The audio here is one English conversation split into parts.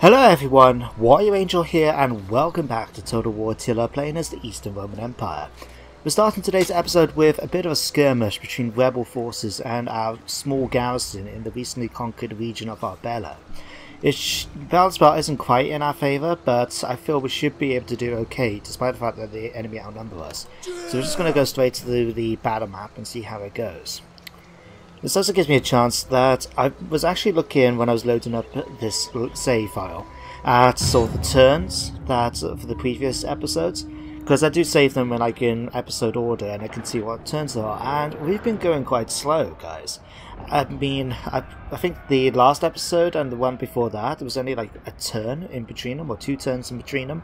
Hello everyone, Warrior Angel here and welcome back to Total War Attila, playing as the Eastern Roman Empire. We're starting today's episode with a bit of a skirmish between rebel forces and our small garrison in the recently conquered region of Arbela. Balance bar isn't quite in our favour, but I feel we should be able to do okay despite the fact that the enemy outnumber us. So we're just going to go straight to the battle map and see how it goes. This also gives me a chance that I was actually looking when I was loading up this save file at sort of the turns that for the previous episodes, because I do save them like in episode order and I can see what turns there are, and we've been going quite slow, guys. I mean, I think the last episode and the one before that, there was only like a turn in between them, or 2 turns in between them.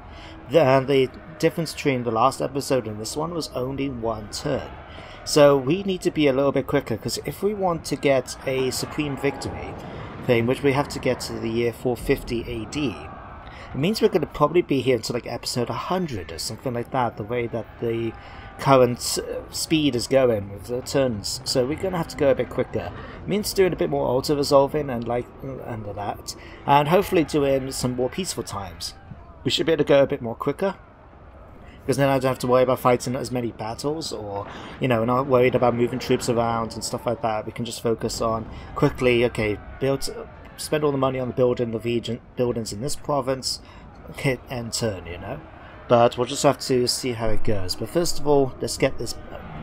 The difference between the last episode and this one was only 1 turn. So we need to be a little bit quicker, because if we want to get a supreme victory thing, which we have to get to the year 450 AD, it means we're going to probably be here until like episode 100 or something like that, the way that the current speed is going with the turns. So we're going to have to go a bit quicker. It means doing a bit more auto-resolving and that, and hopefully doing some more peaceful times. We should be able to go a bit more quicker, because then I don't have to worry about fighting as many battles, or, you know, not worried about moving troops around and stuff like that. We can just focus on quickly, okay, spend all the money on the buildings in this province, hit and turn, you know. But we'll just have to see how it goes. But first of all, let's get this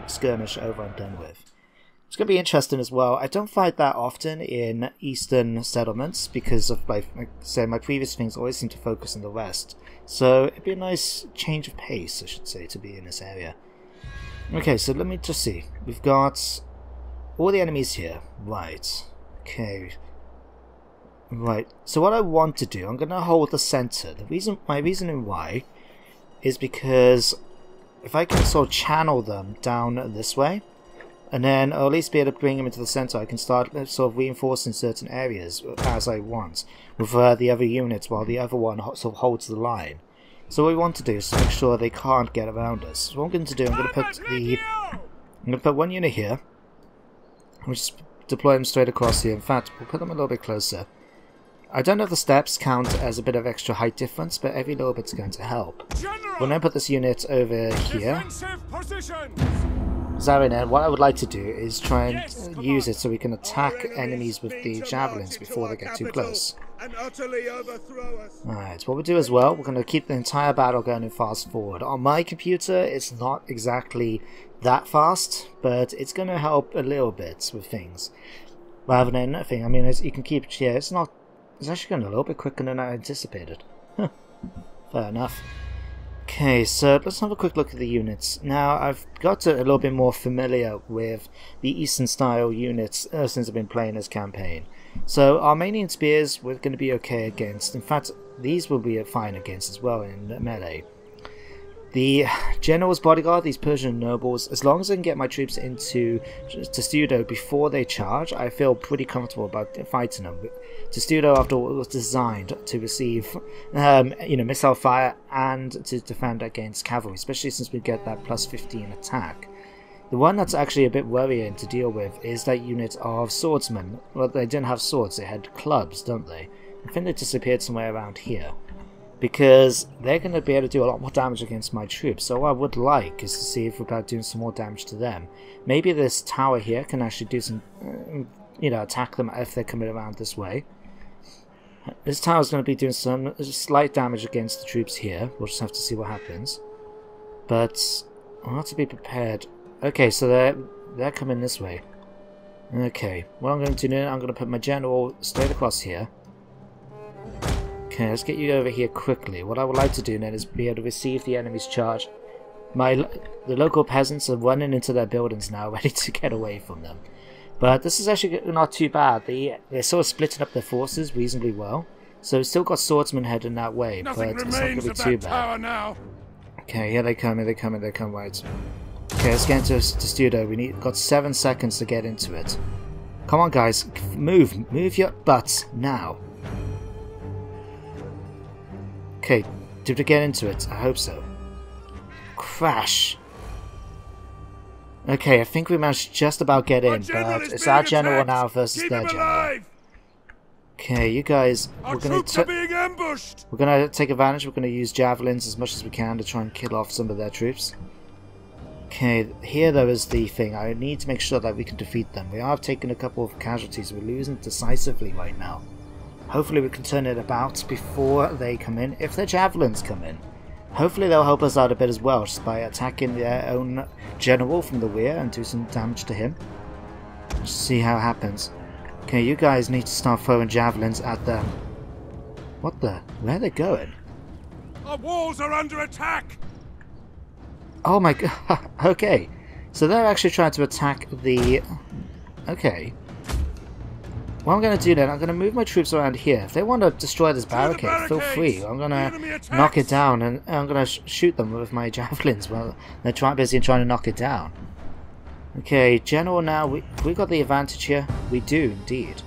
skirmish over and done with. It's going to be interesting as well. I don't fight that often in eastern settlements because of, like I said, my previous things always seem to focus on the west. So it'd be a nice change of pace, I should say, to be in this area. Okay, so let me just see. We've got all the enemies here. Right. Okay. Right. So what I want to do, I'm going to hold the center. My reasoning why is because if I can sort of channel them down this way, and then I'll at least be able to bring them into the center, I can start sort of reinforcing certain areas as I want with the other units, while the other one sort of holds the line. So what we want to do is to make sure they can't get around us. So what I'm going to do, I'm going to put one unit here. We'll just deploy them straight across here. In fact, we'll put them a little bit closer. I don't know if the steps count as a bit of extra height difference, but every little bit's going to help. We'll now put this unit over here. Zarin, what I would like to do is try and use it so we can attack enemies with the javelins before they get too close. Alright, what we'll do as well, we're going to keep the entire battle going in fast forward. On my computer, it's not exactly that fast, but it's going to help a little bit with things. Rather than nothing, I mean, you can keep it, yeah, it's actually going a little bit quicker than I anticipated. Huh. Fair enough. Okay, so let's have a quick look at the units. Now, I've got a little bit more familiar with the Eastern style units since I've been playing this campaign. So, Armenian spears we're going to be okay against. In fact, these will be fine against as well in melee. The General's Bodyguard, these Persian nobles, as long as I can get my troops into Testudo before they charge, I feel pretty comfortable about fighting them. Testudo, after all, was designed to receive missile fire and to defend against cavalry, especially since we get that plus 15 attack. The one that's actually a bit worrying to deal with is that unit of swordsmen. Well, they didn't have swords, they had clubs, don't they? I think they disappeared somewhere around here, because they're going to be able to do a lot more damage against my troops. So what I would like is to see if we're about doing some more damage to them. Maybe this tower here can actually do some, attack them if they're coming around this way. This tower is going to be doing some slight damage against the troops here. We'll just have to see what happens. But I'll have to be prepared. Okay, so they're coming this way. Okay, what I'm going to do now, I'm going to put my general straight across here. Okay, let's get you over here quickly. What I would like to do then is be able to receive the enemy's charge. The local peasants are running into their buildings now, ready to get away from them. But this is actually not too bad. They're sort of splitting up their forces reasonably well. So we've still got swordsmen heading that way, but it's not going to be too bad. Okay, here they come, right. Okay, let's get into Testudo. Got 7 seconds to get into it. Come on, guys, move your butts now. Okay, did we get into it? I hope so. Crash! Okay, I think we managed to just about get in, but it's our general now versus their general. Okay, you guys, Our troops are being ambushed! we're gonna take advantage. We're gonna use javelins as much as we can to try and kill off some of their troops. Okay, here though is the thing. I need to make sure that we can defeat them. We have taken a couple of casualties. We're losing decisively right now. Hopefully we can turn it about before they come in. If their javelins come in, hopefully they'll help us out a bit as well, just by attacking their own general from the rear and do some damage to him. Just see how it happens. Okay, you guys need to start throwing javelins at them. What the? Where are they going? Our walls are under attack! Oh my god. Okay. So they're actually trying to attack the... Okay. What I'm going to do then, I'm going to move my troops around here. If they want to destroy this barricade, feel free. I'm going to knock it down and I'm going to shoot them with my javelins while they're busy trying to knock it down. Okay, General now, we got the advantage here. We do indeed.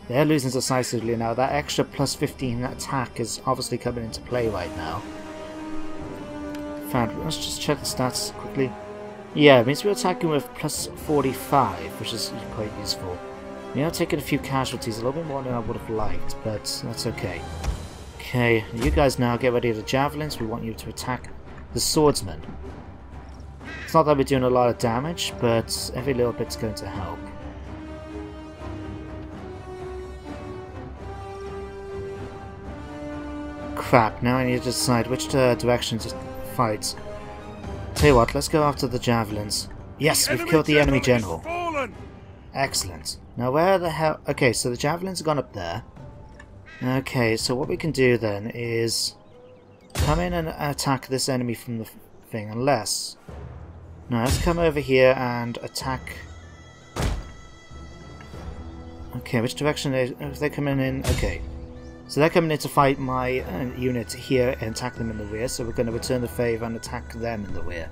They're losing decisively now. That extra plus 15 attack is obviously coming into play right now. In fact, let's just check the stats quickly. Yeah, it means we're attacking with plus 45, which is quite useful. We are taking a few casualties, a little bit more than I would have liked, but that's okay. Okay, you guys now get ready for the javelins. We want you to attack the swordsmen. It's not that we're doing a lot of damage, but every little bit's going to help. Crap, now I need to decide which direction to fight. Tell you what, let's go after the javelins. Yes, we've killed the enemy general. Excellent. Now where the hell... Okay, so the javelins have gone up there. Okay, so what we can do then is come in and attack this enemy from the thing, unless... No, let's come over here and attack... Okay, which direction are they coming in? Okay. So they're coming in to fight my unit here and attack them in the rear, so we're going to return the favour and attack them in the rear.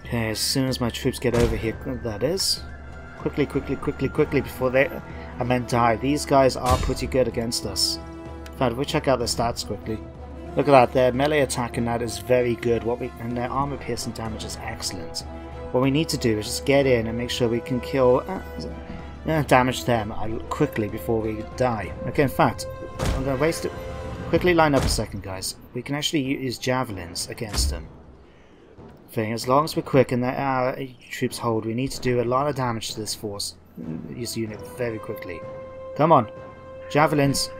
Okay, as soon as my troops get over here, that is. Quickly, quickly, quickly, quickly, before they men die. These guys are pretty good against us. In fact, we'll check out their stats quickly. Look at that, their melee attack and that is very good. And their armor piercing damage is excellent. What we need to do is just get in and make sure we can kill, damage them quickly before we die. Okay, in fact, I'm going to waste it. Quickly line up a second, guys. We can actually use javelins against them. As long as we're quick and our troops hold, we need to do a lot of damage to this force, this unit, very quickly. Come on, javelins.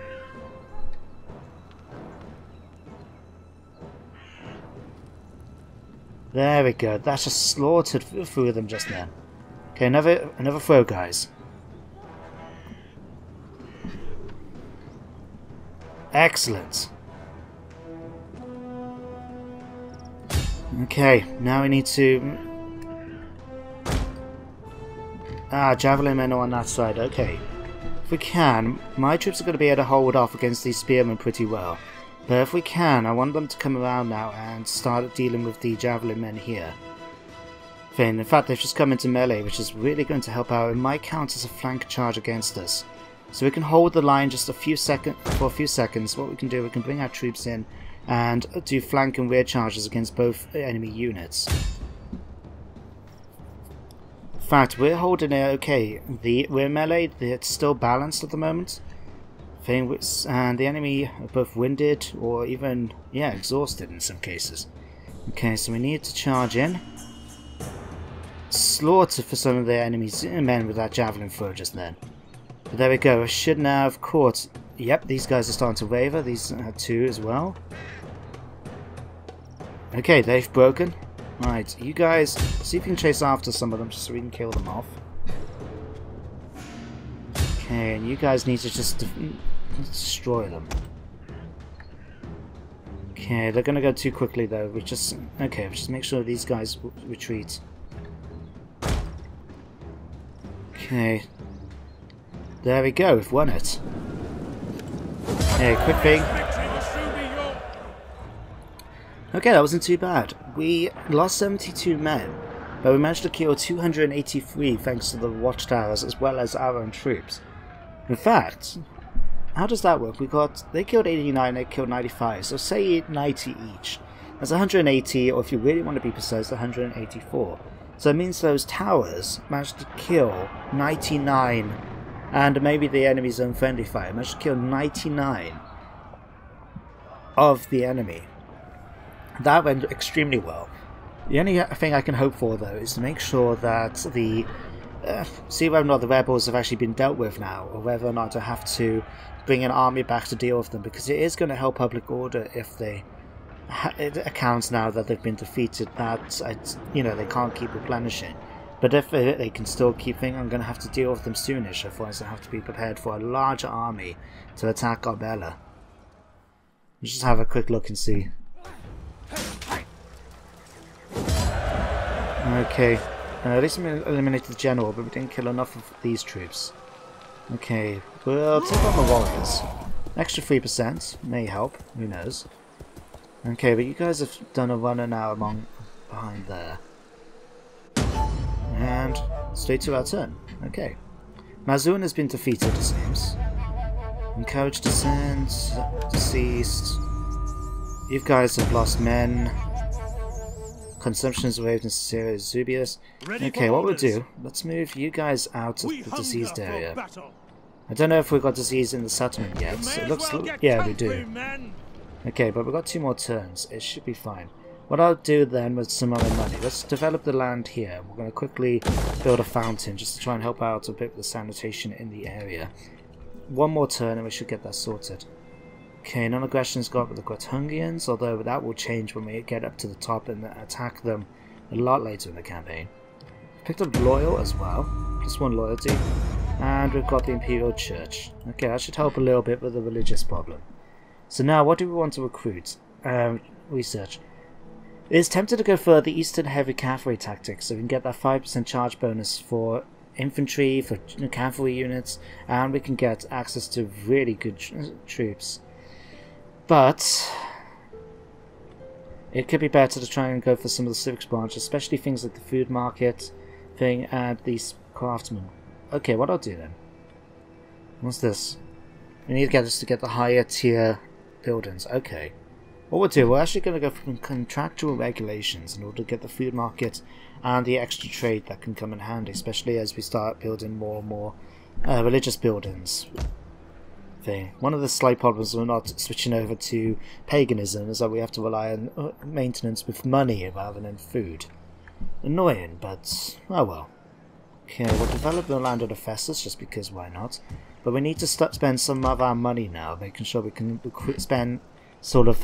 There we go. That's just slaughtered through them just now. Okay, another throw, guys. Excellent. Okay, now we need to... javelin men are on that side, okay. If we can, my troops are going to be able to hold off against these spearmen pretty well. But if we can, I want them to come around now and start dealing with the javelin men here. In fact, they've just come into melee, which is really going to help out. It might count as a flank charge against us. So we can hold the line just for a few seconds. What we can do, we can bring our troops in and do flank and rear charges against both enemy units. In fact, we're holding it okay. We're melee, it's still balanced at the moment. And the enemy are both winded or even, exhausted in some cases. Okay, so we need to charge in. Slaughter for some of the enemy's men with that javelin throw just then. But there we go, I should now have caught... Yep, these guys are starting to waver, these two as well. Okay, they've broken. Right, you guys, see if you can chase after some of them just so we can kill them off. Okay, and you guys need to just destroy them. Okay, they're gonna go too quickly though. We just make sure these guys retreat. Okay, there we go. We've won it. Okay, quick thing. Okay, that wasn't too bad. We lost 72 men, but we managed to kill 283 thanks to the watchtowers as well as our own troops. In fact, how does that work? They killed 89, they killed 95, so say 90 each. That's 180, or if you really want to be precise, 184. So it means those towers managed to kill 99 and maybe the enemy's own friendly fire. I managed to kill 99 of the enemy. That went extremely well. The only thing I can hope for, though, is to make sure that the see whether or not the rebels have actually been dealt with now, or whether or not I have to bring an army back to deal with them, because it is going to help public order if they it accounts now that they've been defeated, that you know, they can't keep replenishing. But if they can still keep thinking, I'm going to have to deal with them soonish, otherwise I have to be prepared for a larger army to attack Arbella. Let's just have a quick look and see. Okay, at least we eliminated the general, but we didn't kill enough of these troops. Okay, we'll take on the warriors. Extra 3% may help, who knows. Okay, but you guys have done a runner now behind there. And straight to our turn. Okay. Mazun has been defeated, it seems. Encouraged descent, deceased. You guys have lost men. Consumption is waived in Syria, Zubius. Okay, what we'll do, let's move you guys out of the diseased area. I don't know if we've got disease in the settlement yet. So it looks yeah, we do. Okay, but we've got 2 more turns. It should be fine. What I'll do then with some other money, let's develop the land here. We're going to quickly build a fountain just to try and help out a bit with the sanitation in the area. 1 more turn and we should get that sorted. Okay, non-aggression's got with the Grottungians, although that will change when we get up to the top and attack them a lot later in the campaign. Picked up Loyal as well, +1 loyalty, and we've got the Imperial Church. Okay, that should help a little bit with the religious problem. So now, what do we want to recruit? Research. It is tempted to go for the Eastern Heavy Cavalry tactics, so we can get that 5% charge bonus for infantry, for cavalry units, and we can get access to really good troops. But it could be better to try and go for some of the civics branch, especially things like the food market thing and these craftsmen. Okay, what I'll do then. What's this? We need to get us to get the higher tier buildings. Okay. What we'll do, we're actually going to go for contractual regulations in order to get the food market and the extra trade that can come in handy, especially as we start building more and more religious buildings. One of the slight problems we're not switching over to paganism is that we have to rely on maintenance with money rather than food. Annoying, but oh well. Okay, we'll develop the land of the Festus just because why not? But we need to spend some of our money now, making sure we can spend sort of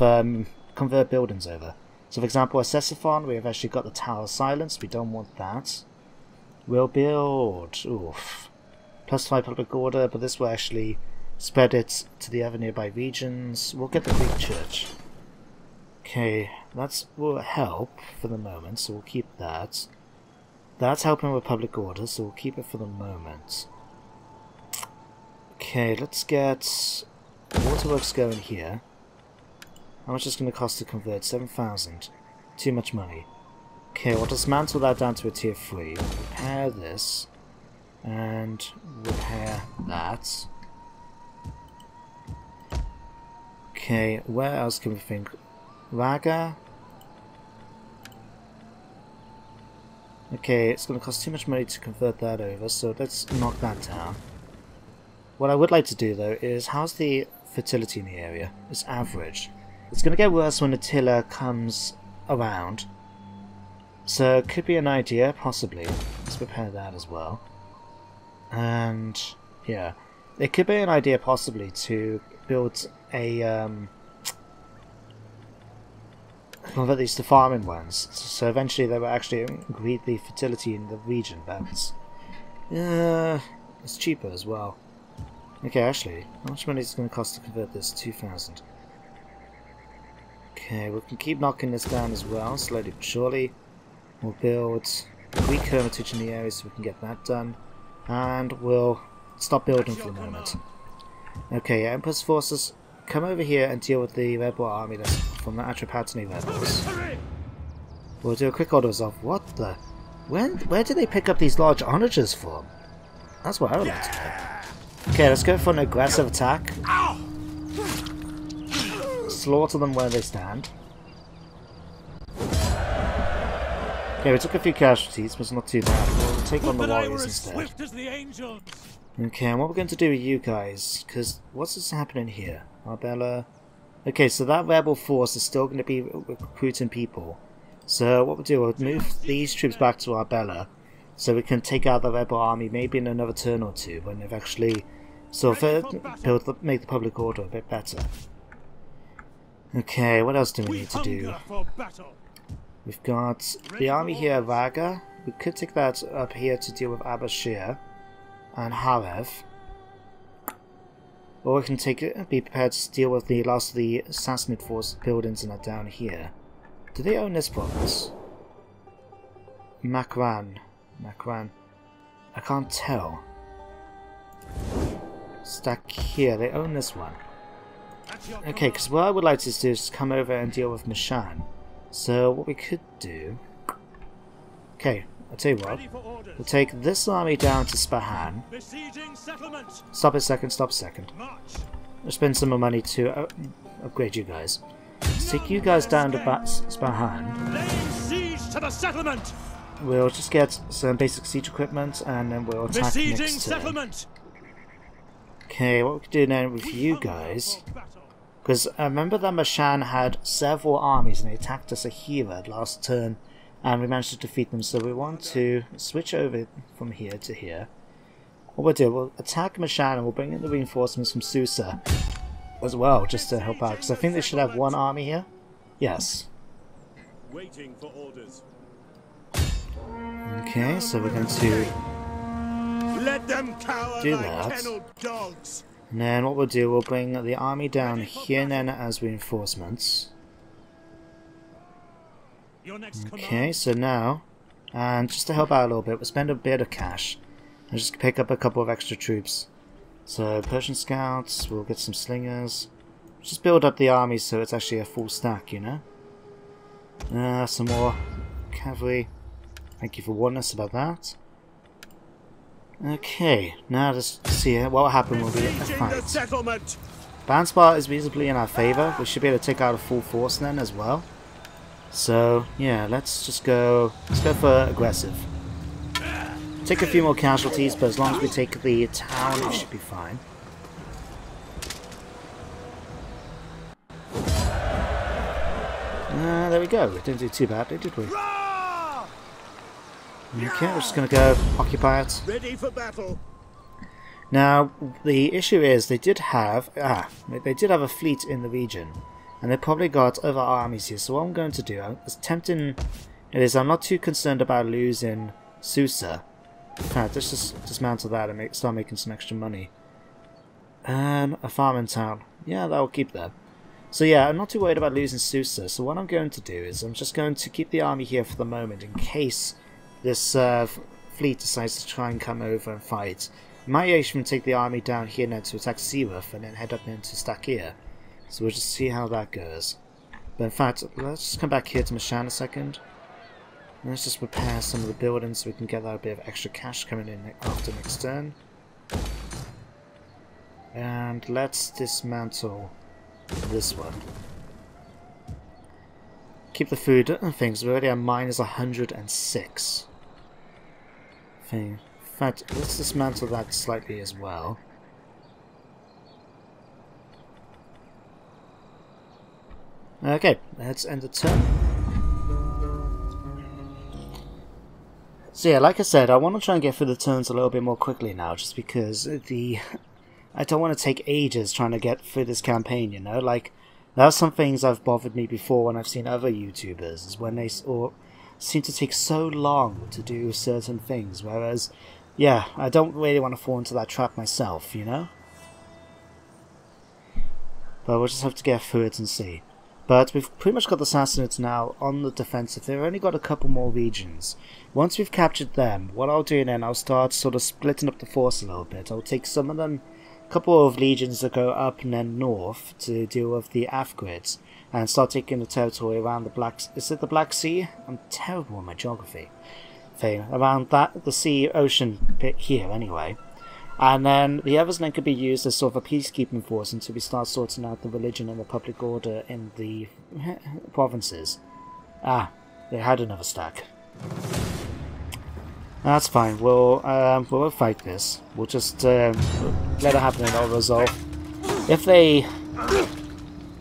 convert buildings over. So for example, at Ctesiphon we have actually got the Tower of Silence, we don't want that. We'll build +5 public order, but this will actually spread it to the other nearby regions. We'll get the Greek Church. Okay, that will help for the moment, so we'll keep that. That's helping with public order, so we'll keep it for the moment. Okay, let's get waterworks going here. How much is it going to cost to convert? 7,000. Too much money. Okay, we'll dismantle that down to a tier 3. Repair this. And repair that. Okay, where else can we think? Raga? Okay, it's going to cost too much money to convert that over, so let's knock that down. What I would like to do though is, how's the fertility in the area? It's average. It's going to get worse when Attila comes around. So it could be an idea, possibly. Let's prepare that as well. And yeah, it could be an idea possibly to build a convert these to farming ones. So eventually they will actually increase the fertility in the region. That's it's cheaper as well. Okay, actually, how much money is it going to cost to convert this? 2,000. Okay, we can keep knocking this down as well, slowly but surely. We'll build a Greek hermitage in the area so we can get that done. And we'll stop building for the moment. Okay, Emperor's forces, come over here and deal with the rebel army that's from the Atropatene rebels. We'll do a quick order of what the... Where did they pick up these large onagers from? That's what I would like to know. Okay, let's go for an aggressive attack. Slaughter them where they stand. Okay, we took a few casualties, but it's not too bad. We'll take on the warriors instead. Okay, and what we're going to do with you guys, because what's happening here? Arbella. Okay, so that rebel force is still going to be recruiting people. So what we'll do, we'll move these troops back to Arbella, so we can take out the rebel army maybe in another turn or two when they've actually sort of make the public order a bit better. Okay, what else do we need to do? We've got the army here at Vaga. We could take that up here to deal with Abashir and Harev. Or we can be prepared to deal with the last of the Sassanid force buildings that are down here. Do they own this province? Makran. I can't tell. Stack here, they own this one. Okay, because what I would like to do is come over and deal with Mishan. So what we could do... Okay, I'll tell you what. We'll take this army down to Spahan. Stop a second. We'll spend some more money to upgrade you guys. Let's take you guys down to Spahan. We'll just get some basic siege equipment and then we'll attack next turn. Okay, what we can do now with you guys... Because I remember that Mashan had several armies and they attacked us at Hira last turn and we managed to defeat them, so we want to switch over from here to here. What we'll do, we'll attack Mashan and we'll bring in the reinforcements from Susa as well, just to help out, because I think they should have one army here. Yes. Waiting for orders. Okay, so we're going to Let them cower do like that. kennelled dogs. And then what we'll do, we'll bring the army down here then as reinforcements. Okay, so now, and just to help out a little bit, we'll spend a bit of cash and just pick up a couple of extra troops. So Persian scouts, we'll get some slingers. Just build up the army so it's actually a full stack, you know. Some more cavalry. Thank you for warning us about that. Okay, now let's see what will happen when we get the fight. Banspar is reasonably in our favour. We should be able to take out a full force then as well. So yeah, let's go for aggressive. Take a few more casualties, but as long as we take the town, it should be fine. There we go. We didn't do too badly, did we? Okay, we're just going to go occupy it. Ready for battle. Now, the issue is they did have a fleet in the region, and they probably got other armies here. So what I'm going to do, as tempting it is, I'm not too concerned about losing Susa. In fact, let's just dismantle that and start making some extra money. A farming town. Yeah, that will keep that. So yeah, I'm not too worried about losing Susa. So what I'm going to do is I'm just going to keep the army here for the moment in case this fleet decides to try and come over and fight. I might even take the army down here now to attack Siruf and then head up into Stakir. So we'll just see how that goes. But in fact, let's just come back here to Mashan a second. Let's just repair some of the buildings so we can get that bit of extra cash coming in after next turn. And let's dismantle this one. Keep the food things. We're already at minus 106. In fact, let's dismantle that slightly as well. Okay, let's end the turn. So yeah, like I said, I want to try and get through the turns a little bit more quickly now, just because I don't want to take ages trying to get through this campaign, you know? Like, there are some things that have bothered me before when I've seen other YouTubers, is when they seem to take so long to do certain things, whereas, yeah, I don't really want to fall into that trap myself, you know? But we'll just have to get through it and see. But we've pretty much got the Sassanids now on the defensive. They've only got a couple more regions. Once we've captured them, what I'll do then, I'll start sort of splitting up the force a little bit. I'll take some of them, a couple of legions that go up and then north to deal with the Afgrids, and start taking the territory around the Black Sea? I'm terrible at my geography. Around that, the sea ocean bit here anyway. And then the others then could be used as sort of a peacekeeping force until we start sorting out the religion and the public order in the provinces. Ah, they had another stack. That's fine. We'll fight this. We'll just let it happen and it'll resolve. If they...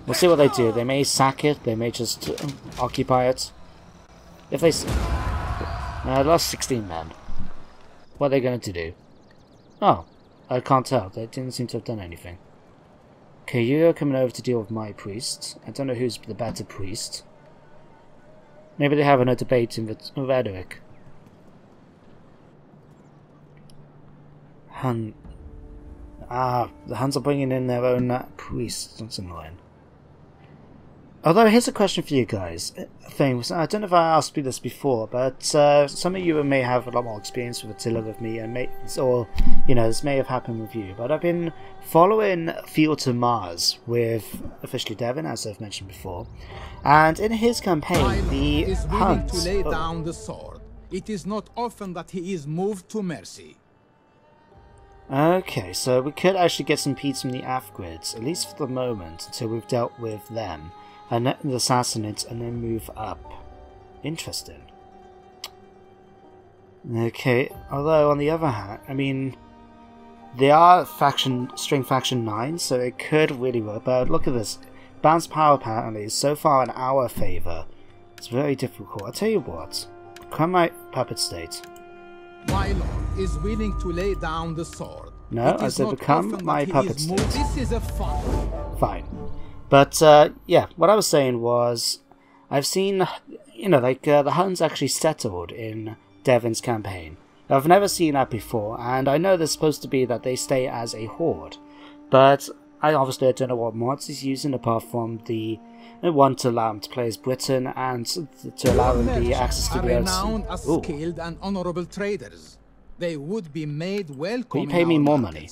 We'll see what they do. They may sack it. They may just occupy it. If they... lost 16 men. What are they going to do? Oh, I can't tell. They didn't seem to have done anything. Okay, you're coming over to deal with my priest. I don't know who's the better priest. Maybe they have a debate in rhetoric. The Huns are bringing in their own priest. That's annoying. Although, here's a question for you guys. I don't know if I asked you this before, but some of you may have a lot more experience with Attila with me, and or, you know, this may have happened with you, but I've been following Field to Mars with officially Devon, as I've mentioned before, and in his campaign, the Huns... to lay down the sword. It is not often that he is moved to mercy. Okay, so we could actually get some peace from the Afgrids, at least for the moment, until we've dealt with them. And the Assassinates, and then move up. Interesting. Okay, although on the other hand, I mean, they are string faction 9, so it could really work. But look at this, balanced power apparently is so far in our favour. It's very difficult. I'll tell you what, come my puppet state. My lord is willing to lay down the sword. No, I said become my puppet state. This is a fun. Fine. But, yeah, what I was saying was, I've seen, you know, like, the Huns actually settled in Devon's campaign. I've never seen that before, and I know there's supposed to be that they stay as a horde. But, I don't know what mods he's using, apart from the one to allow him to play as Britain, and to allow him the access to the renowned as skilled and honorable traders. They would be made welcome. Will you pay me more money?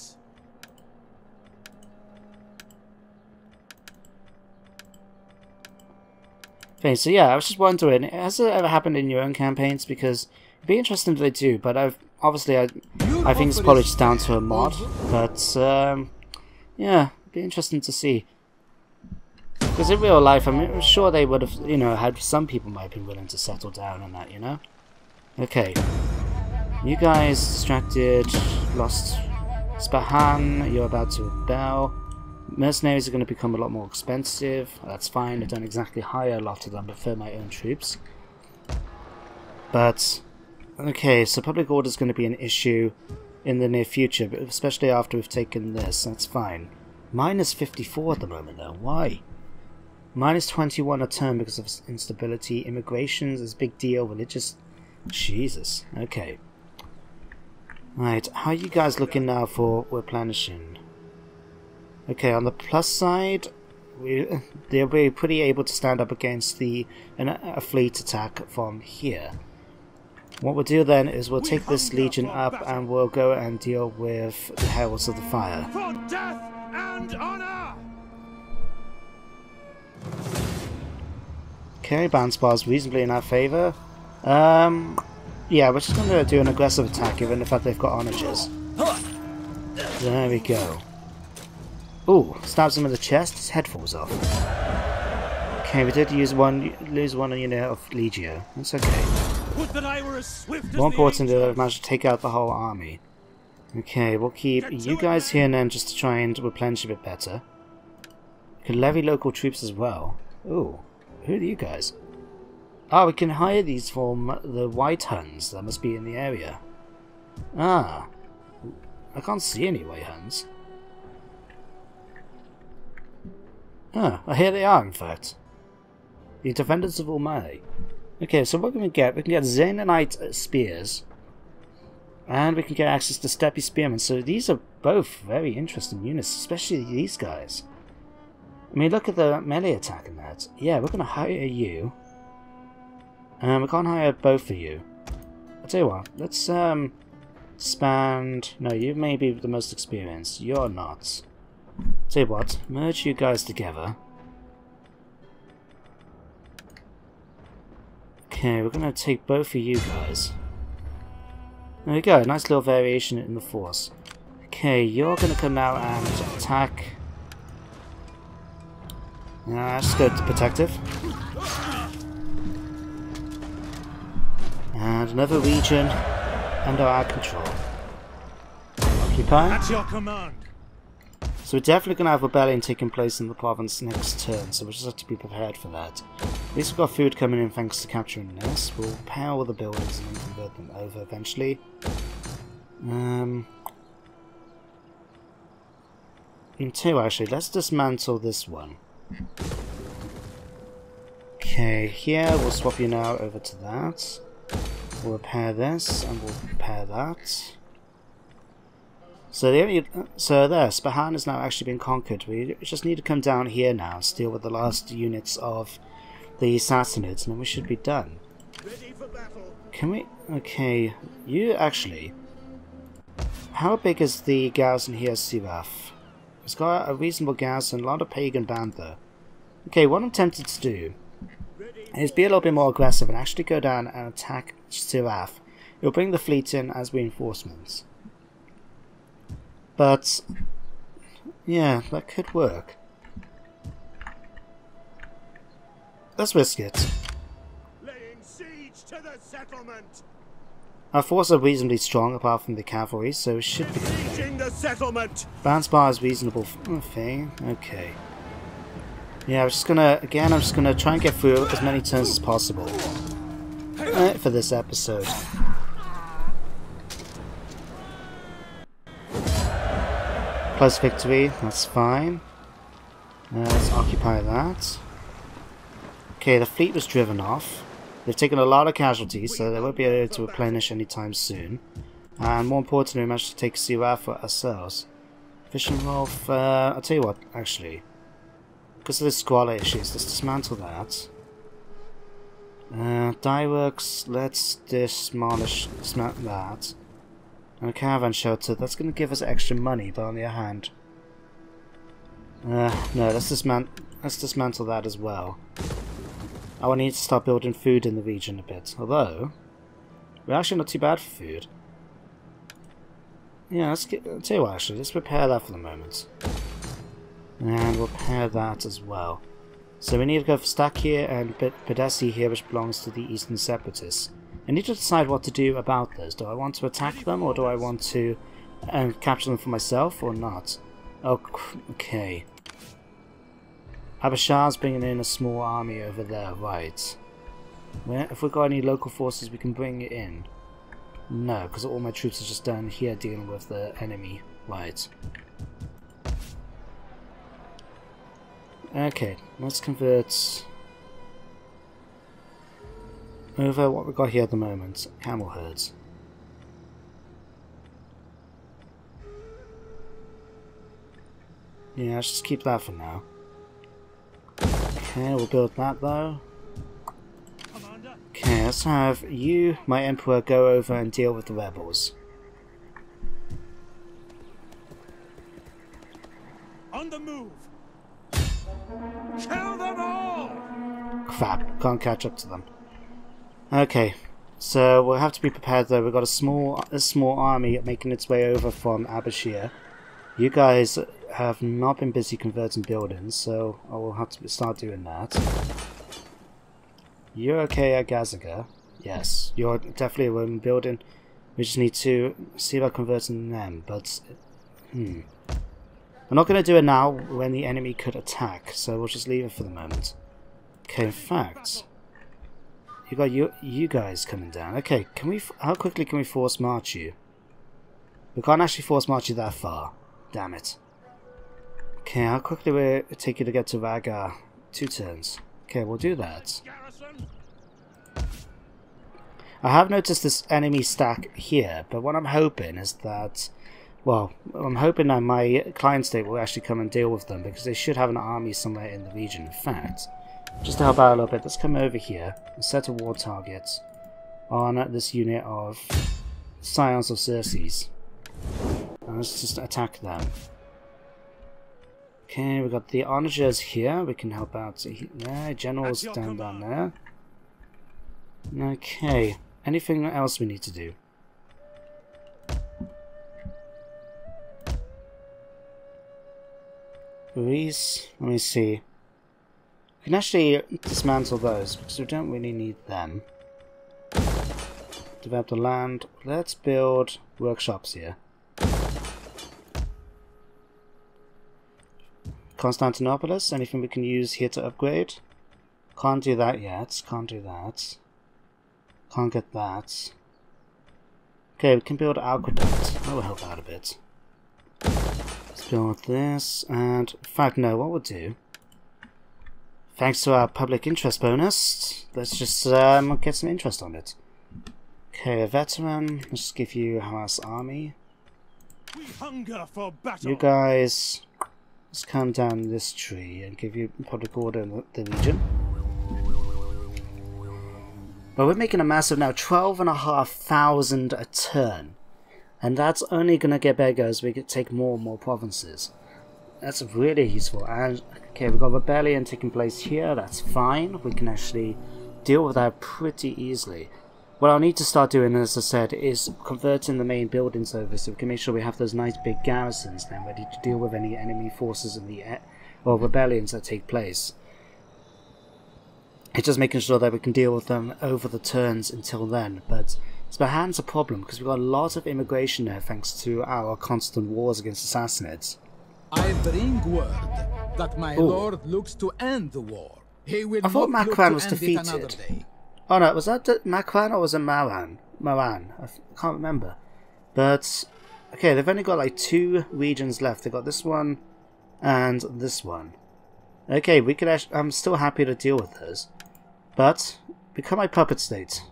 Okay, so yeah, I was just wondering, has it ever happened in your own campaigns? Because it'd be interesting if they do, but I think it's probably just down to a mod, but yeah, it'd be interesting to see. Because in real life, I'm sure they would have, you know, had some people might have been willing to settle down on that, you know? Okay, you guys distracted, lost Spahan, you're about to rebel. Mercenaries are going to become a lot more expensive. That's fine, I don't exactly hire a lot of them, prefer my own troops. But, okay, so public order is going to be an issue in the near future, but especially after we've taken this, that's fine. Minus 54 at the moment though, why? Minus 21 a turn because of instability, immigration is a big deal, religious... Jesus, okay. Right, how are you guys looking now for replenishing? Okay, on the plus side, they'll be pretty able to stand up against a fleet attack from here. What we'll do then is we'll take this legion up and we'll go and deal with the Heralds of the Fire. For death and honor! Okay, Banspar's reasonably in our favour. Yeah, we're just going to do an aggressive attack given the fact they've got onagers. There we go. Ooh, stabs him in the chest, his head falls off. Okay, we did lose one unit of Legio. That's okay. Would that I were as swift More as important, we managed to take out the whole army. Okay, we'll keep you guys here and then just to try and replenish a bit better. We can levy local troops as well. Ooh, who are you guys? Ah, we can hire these from the White Huns that must be in the area. Ah, I can't see any White Huns. Ah, here they are in fact. The Defenders of Ulmai. Okay, so what can we get? We can get Xenonite spears. And we can get access to Steppe Spearmen. So these are both very interesting units, especially these guys. I mean, look at the melee attack in that. Yeah, we're going to hire you. We can't hire both of you. I'll tell you what, let's expand... No, you may be the most experienced. You're not. Tell you what, merge you guys together. Okay, we're going to take both of you guys. There we go, nice little variation in the force. Okay, you're going to come now and attack. Let's go to protective. And another region. under our control. Occupy. At your command. So we're definitely going to have rebellion taking place in the province next turn, so we'll just have to be prepared for that. At least we've got food coming in thanks to capturing this. We'll repair all the buildings and then convert them over eventually. And two, actually, let's dismantle this one. Okay, here we'll swap you now over to that. We'll repair this and we'll repair that. So there, Spahan has now actually been conquered. We just need to come down here now and deal with the last units of the Sassanids, and then we should be done. Ready for battle. Can we? Okay, you actually. How big is the garrison here, Siraf? It's got a reasonable garrison, a lot of pagan band though. Okay, what I'm tempted to do is be a little bit more aggressive and actually go down and attack Siraf. It'll bring the fleet in as reinforcements. But, yeah, that could work. Let's risk it. Laying siege to the settlement. Our forces are reasonably strong apart from the cavalry, so it should be. Sieging the settlement. Bandspar is reasonable thing. Okay. Yeah, I'm just gonna try and get through as many turns as possible for this episode. Plus victory, that's fine. Let's occupy that. Okay, the fleet was driven off. They've taken a lot of casualties, so they won't be able to replenish anytime soon. And more importantly, we managed to take Siraf for ourselves. Fish and Wolf, I'll tell you what, actually. Because of the squalor issues, let's dismantle that. Dyeworks, let's demolish that. And a caravan shelter, that's going to give us extra money, but on the other hand... no, let's dismantle that as well. I will need to start building food in the region a bit, although... we're actually not too bad for food. Yeah, I'll tell you what actually, let's repair that for the moment. And we'll repair that as well. So we need to go for Stack here and Pedesi here, which belongs to the Eastern Separatists. I need to decide what to do about this. Do I want to attack them, or do I want to capture them for myself, or not? Oh, okay. Abashar's bringing in a small army over there, right. If we've got any local forces we can bring it in. No, because all my troops are just down here dealing with the enemy, right. Okay, let's convert over what we've got here at the moment. Camel herds. Yeah, let's just keep that for now. Okay, we'll build that though. Okay, let's have you, my Emperor, go over and deal with the rebels. On the move. Kill them all. Crap, can't catch up to them. Okay, so we'll have to be prepared though. We've got a small army making its way over from Abashir. You guys have not been busy converting buildings, so I will have to start doing that. You're okay at Gazaga. Yes, you're definitely a Roman building. We just need to see about converting them, but... I'm not going to do it now when the enemy could attack, so we'll just leave it for the moment. Okay, in fact... You got you guys coming down. Okay, can we? How quickly can we force march you? We can't actually force march you that far. Damn it. Okay, how quickly will it take you to get to Vagar? 2 turns. Okay, we'll do that. I have noticed this enemy stack here, but what I'm hoping is that... well, I'm hoping that my client state will actually come and deal with them, because they should have an army somewhere in the region. In fact... just to help out a little bit, let's come over here and set a war target on this unit of Scions of Circes. And let's just attack them. Okay, we've got the onagers here, we can help out. Yeah, generals down there. Okay, anything else we need to do? These, let me see. We can actually dismantle those because we don't really need them. Develop the land. Let's build workshops here. Constantinopolis, anything we can use here to upgrade? Can't do that yet. Can't do that. Can't get that. Okay, we can build an aqueduct. That will help out a bit. Let's build this, and in fact, no, what we'll do, thanks to our public interest bonus, let's just get some interest on it. Okay, a veteran, let's give you a Hamas army. We hunger for battle. You guys, let's come down this tree and give you public order in the region. But we're making a massive now, 12,500 a turn. And that's only going to get bigger as we take more and more provinces. That's really useful. And okay, we've got rebellion taking place here, that's fine. We can actually deal with that pretty easily. What I'll need to start doing, as I said, is converting the main buildings over so we can make sure we have those nice big garrisons then ready to deal with any enemy forces in the air or rebellions that take place. It's just making sure that we can deal with them over the turns until then, but Spahan's a problem because we've got a lot of immigration there thanks to our constant wars against the Sassanids. I bring word that my lord looks to end the war. He will I thought not look Makran to was end it another defeated. day. Oh no, was that Makran or was it Maran? Maran, I can't remember. But, okay, they've only got like 2 regions left. They've got this one and this one. Okay, we could actually, I'm still happy to deal with those. But, become my puppet state.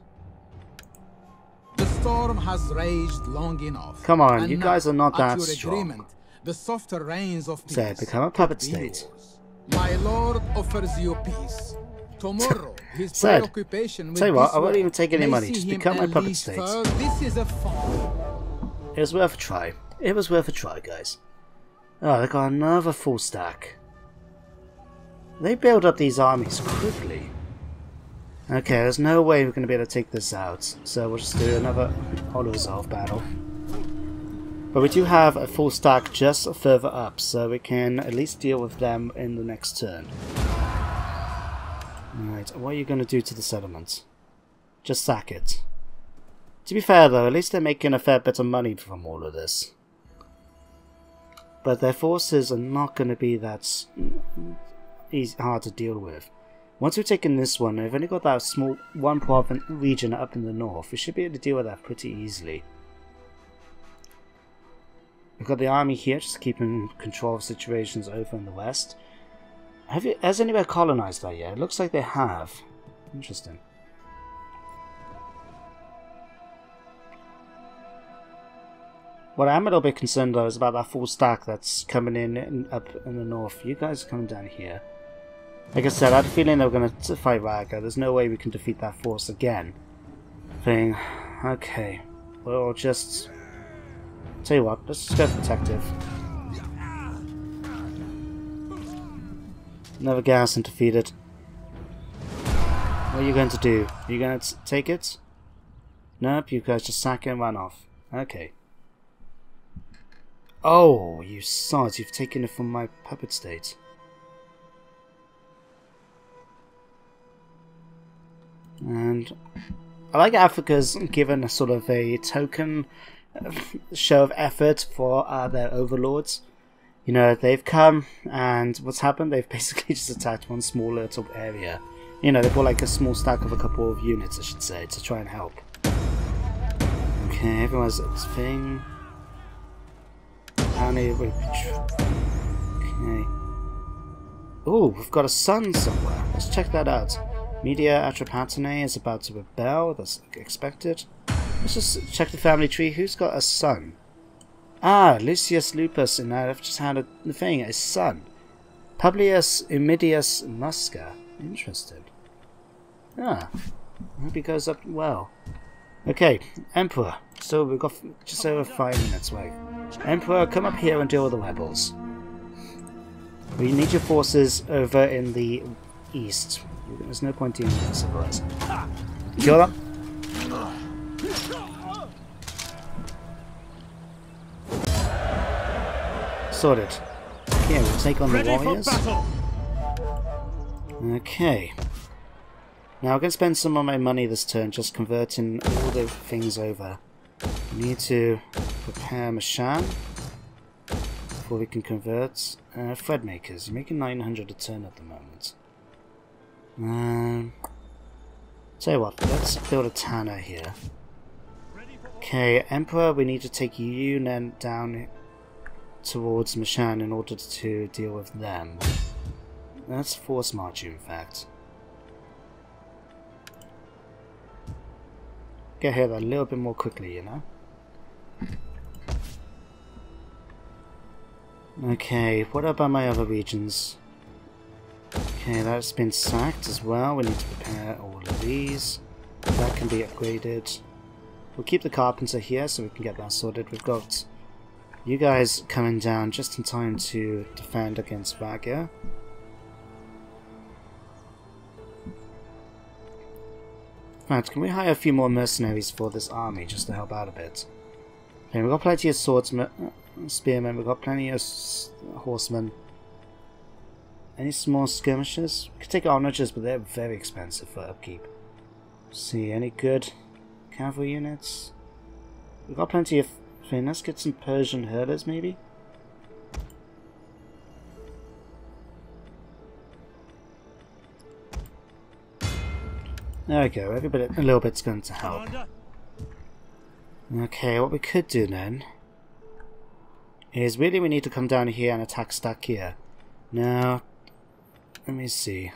The storm has raged long enough. Come on, and you now, guys are not at that your strong. agreement, the softer rains of peace So, become a puppet be state. yours. My lord offers you peace. Tomorrow, his Said, preoccupation with tell you what, this I won't war even take any may money, see just him become my puppet unleash state. This is a fun. It was worth a try. It was worth a try, guys. Oh, they got another full stack. They build up these armies quickly. Okay, there's no way we're going to be able to take this out, so we'll just do another auto-resolve battle. But we do have a full stack just further up, so we can at least deal with them in the next turn. Alright, what are you going to do to the settlement? Just sack it. To be fair though, at least they're making a fair bit of money from all of this. But their forces are not going to be that hard to deal with. Once we've taken this one, we've only got that small one region up in the north. We should be able to deal with that pretty easily. We've got the army here, just keeping control of situations over in the west. Has anywhere colonized that yet? It looks like they have. Interesting. What I'm a little bit concerned though is about that full stack that's coming in up in the north. You guys are coming down here. Like I said, I had a feeling they were going to fight Raga. There's no way we can defeat that force again. Okay, we'll just... Tell you what, let's just go protective. Another garrison defeated. What are you going to do? Are you going to take it? Nope, you guys just sack it and run off. Okay. Oh, you sods, you've taken it from my puppet state. And I like Africa's given a sort of a token show of effort for their overlords. You know, they've come and what's happened? They've basically just attacked one small little area. You know, they brought like a small stack of a couple of units, I should say, to try and help. Okay, everyone's its thing. Okay. Ooh, we've got a sun somewhere. Let's check that out. Media Atropatene is about to rebel. That's expected. Let's just check the family tree. Who's got a son? Ah, Lucius Lupus, and I've just had a thing, a son. Publius Emilius Musca. Interesting. Ah, I hope he goes up well. Okay, Emperor. So we've got just over 5 minutes, wait. Emperor, come up here and deal with the rebels. We need your forces over in the east. There's no point in this, otherwise. Kill them. Sorted. Okay, we'll take on the warriors. Okay. Now I'm going to spend some of my money this turn just converting all the things over. We need to repair Mashan before we can convert. Thread makers, you're making 900 a turn at the moment. Tell you what, let's build a tanner here. Okay, Emperor, we need to take you then down towards Mashan in order to deal with them. Let's force march you, in fact. Get here a little bit more quickly, you know? Okay, what about my other regions? Okay, that's been sacked as well. We need to prepare all of these. That can be upgraded. We'll keep the carpenter here so we can get that sorted. We've got you guys coming down just in time to defend against Vaga. In fact, can we hire a few more mercenaries for this army just to help out a bit? Okay, we've got plenty of swordsmen, spearmen, we've got plenty of horsemen. Any small skirmishers? We could take onagers, but they're very expensive for upkeep. Let's see, any good cavalry units? We've got plenty of... let's get some Persian herders, maybe? There we go, everybody, a little bit's going to help. Okay, what we could do then is really we need to come down here and attack Stack here. Now, let me see.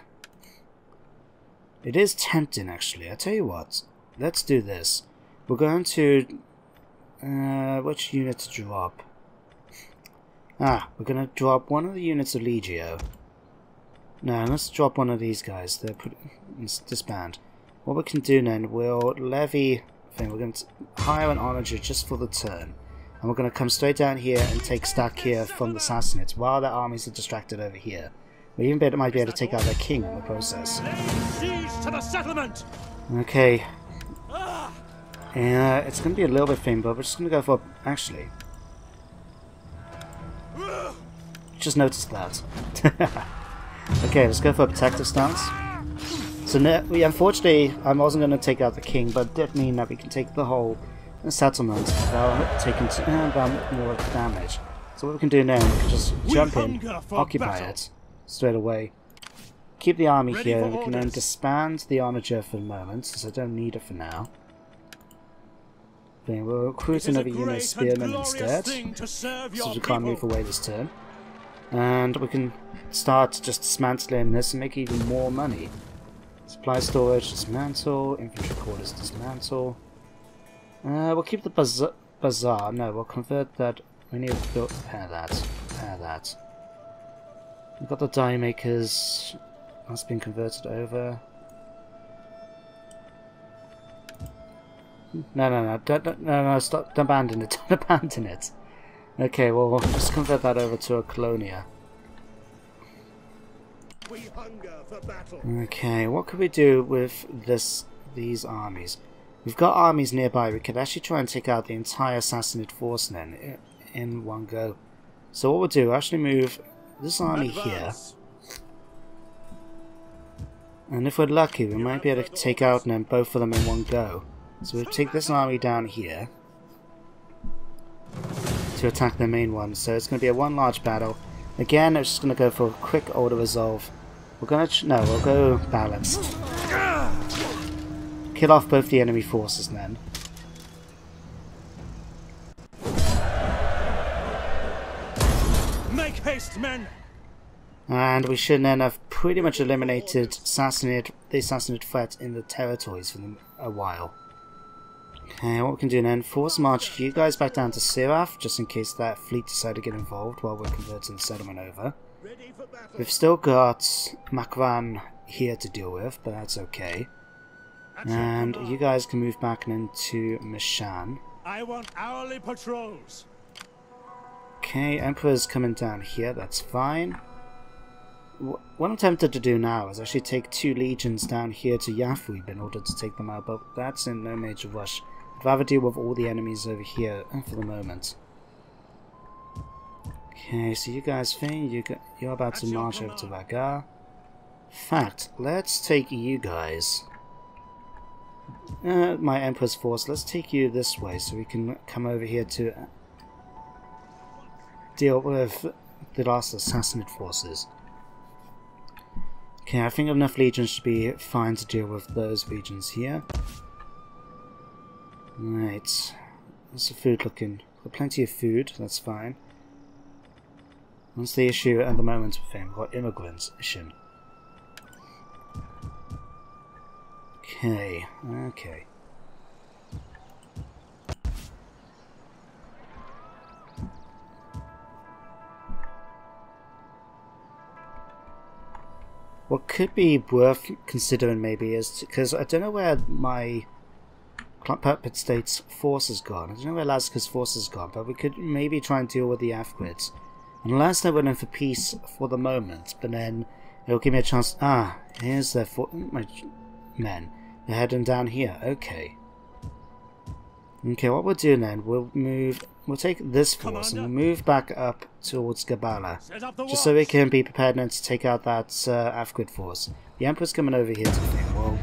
It is tempting actually, I tell you what, let's do this. We're going to... which unit to drop? We're going to drop one of the units of Legio. No, let's drop one of these guys. They're disband. What we can do then, we'll levy... we're going to hire an onager just for the turn. And we're going to come straight down here and take Stack here from the Sassanids while their armies are distracted over here. We even might be able to take out their king in the process. Siege to the settlement! Okay. It's going to be a little bit thin, but we're just going to go for... actually. Just noticed that. Okay, let's go for a protective stance. So unfortunately, I wasn't going to take out the king, but it did mean that we can take the whole settlement without taking more damage. So what we can do now, we can just jump in, occupy it straight away. Keep the army here, we can then disband the onager for the moment, since I don't need it for now. Then we'll recruit another unit of spearmen instead, so we can't move away this turn. And we can start just dismantling this and make even more money. Supply storage, dismantle. Infantry quarters, dismantle. We'll keep the bazaar. No, we'll convert that. We need to repair that. Repair that. We've got the die makers. That's been converted over. No, stop. Don't abandon it. Don't abandon it. Okay, well, we'll just convert that over to a colonia. We hunger for battle. Okay, what could we do with these armies? We've got armies nearby. We could actually try and take out the entire Sassanid force then in one go. So what we'll do, we'll actually move this army here. And if we're lucky, we might be able to take out them, both of them in one go. So we'll take this army down here to attack the main one. So it's going to be a one large battle. Again, it's just going to go for a quick order resolve. We're going to... no, we'll go balanced. Kill off both the enemy forces then. Make haste, men! And we should then have pretty much eliminated the Sassanid threat in the territories for a while. Okay, what we can do then, force march you guys back down to Siraf, just in case that fleet decide to get involved while we're converting the settlement over. We've still got Makran here to deal with, but that's okay. And you guys can move back into Mishan. I want hourly patrols. Okay, Emperor's coming down here, that's fine. What I'm tempted to do now is actually take 2 legions down here to Yafrib in order to take them out, but that's in no major rush. I'd rather deal with all the enemies over here for the moment. Okay, so you guys think you're about to march over to Vagar. In fact, let's take you guys my Emperor's force. Let's take you this way so we can come over here to deal with the last Assassinate forces. Okay, I think enough legions should be fine to deal with those regions here. Right. How's the food looking? Got plenty of food, that's fine. What's the issue at the moment with him? We've got immigrants issue. Okay, okay. What could be worth considering maybe is, because I don't know where my Puppet State's force has gone. I don't know where Lazica's force has gone, but we could maybe try and deal with the Afgrids. Unless they're willing for peace for the moment, but then it'll give me a chance. Ah, here's their my men. They're heading down here. Okay. Okay, what we'll do then, we'll take this force and we'll move back up towards Gabala, just so we can be prepared now to take out that Afgrid force. The Emperor's coming over here to think. Well,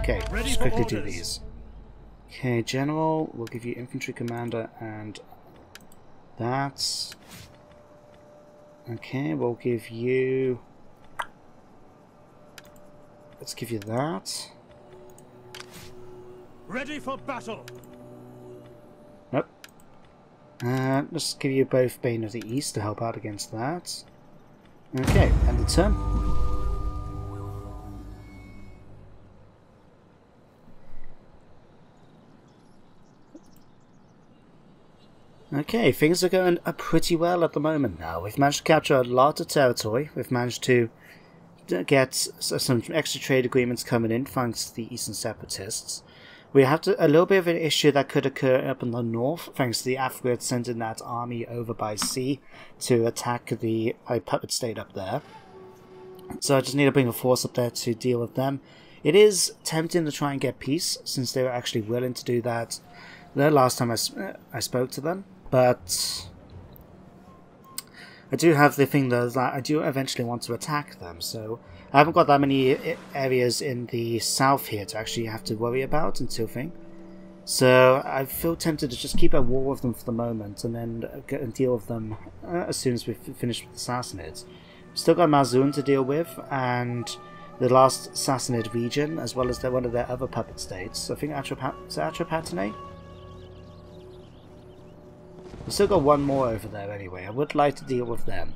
okay, just quickly do these. Okay, General, we'll give you Infantry Commander and that. Okay, we'll give you... Let's give you that. Ready for battle. Nope. Let's give you both Bane of the East to help out against that. Okay, end the turn. Okay, things are going pretty well at the moment now. We've managed to capture a lot of territory. We've managed to get some extra trade agreements coming in thanks to the Eastern Separatists. We have a little bit of an issue that could occur up in the north thanks to the Afgrids sending that army over by sea to attack the puppet state up there. So I just need to bring a force up there to deal with them. It is tempting to try and get peace since they were actually willing to do that the last time I spoke to them. But I do have the thing though that I do eventually want to attack them, so I haven't got that many areas in the south here to actually have to worry about until thing. So I feel tempted to just keep at war with them for the moment and then deal with them as soon as we finish with the Sassanids. Still got Mazun to deal with and the last Sassanid region, as well as one of their other puppet states. I think Atropatene? We've still got one more over there anyway. I would like to deal with them.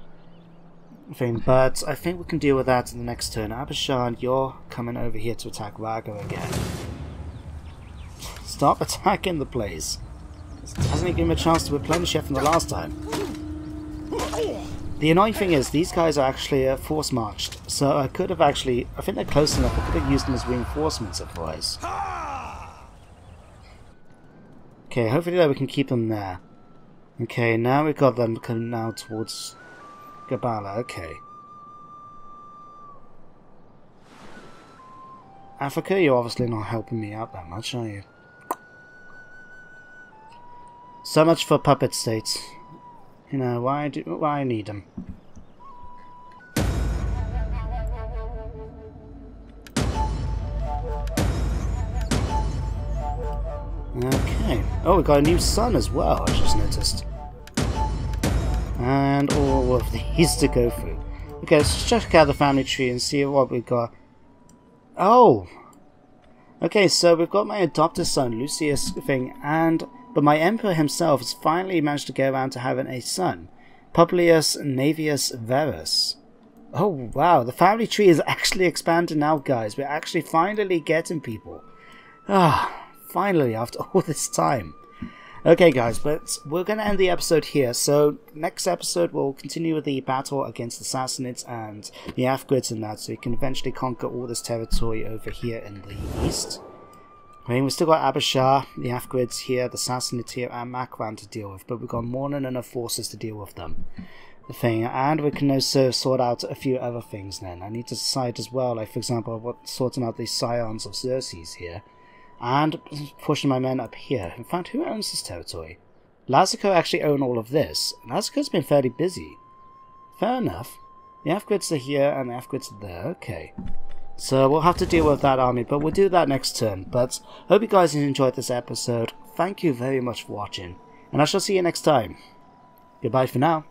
But I think we can deal with that in the next turn. Abishan, you're coming over here to attack Raga again. Stop attacking the place. Hasn't he given him a chance to replenish it from the last time? The annoying thing is, these guys are actually force marched. So I could have actually, I think they're close enough, I could have used them as reinforcements otherwise. Okay, hopefully we can keep them there. Okay, now we've got them coming now towards Gabala, okay. Africa, you're obviously not helping me out that much, are you? So much for puppet states. You know, why I need them? Okay. Oh, we got a new sun as well, I just noticed. And all of these to go through. Okay, let's check out the family tree and see what we've got. Oh! Okay, so we've got my adopted son, Lucius thing, but my emperor himself has finally managed to get around to having a son. Publius Navius Verus. Oh wow, the family tree is actually expanding now, guys. We're actually finally getting people. Ah, finally, after all this time. Okay guys, but we're going to end the episode here, so next episode we'll continue with the battle against the Sassanids and the Afgrids and that, so we can eventually conquer all this territory over here in the east. I mean, we've still got Abishar, the Afgrids here, the Sassanids here, and Makran to deal with, but we've got more than enough forces to deal with them. And we can also sort out a few other things then. I need to decide as well, like for example, sorting out the Scions of Xerxes here. And pushing my men up here. In fact, who owns this territory? Lazico actually own all of this. Lazico's been fairly busy. Fair enough. The Afgrids are here and the Afgrids are there. Okay. So we'll have to deal with that army, but we'll do that next turn. But hope you guys enjoyed this episode. Thank you very much for watching, and I shall see you next time. Goodbye for now.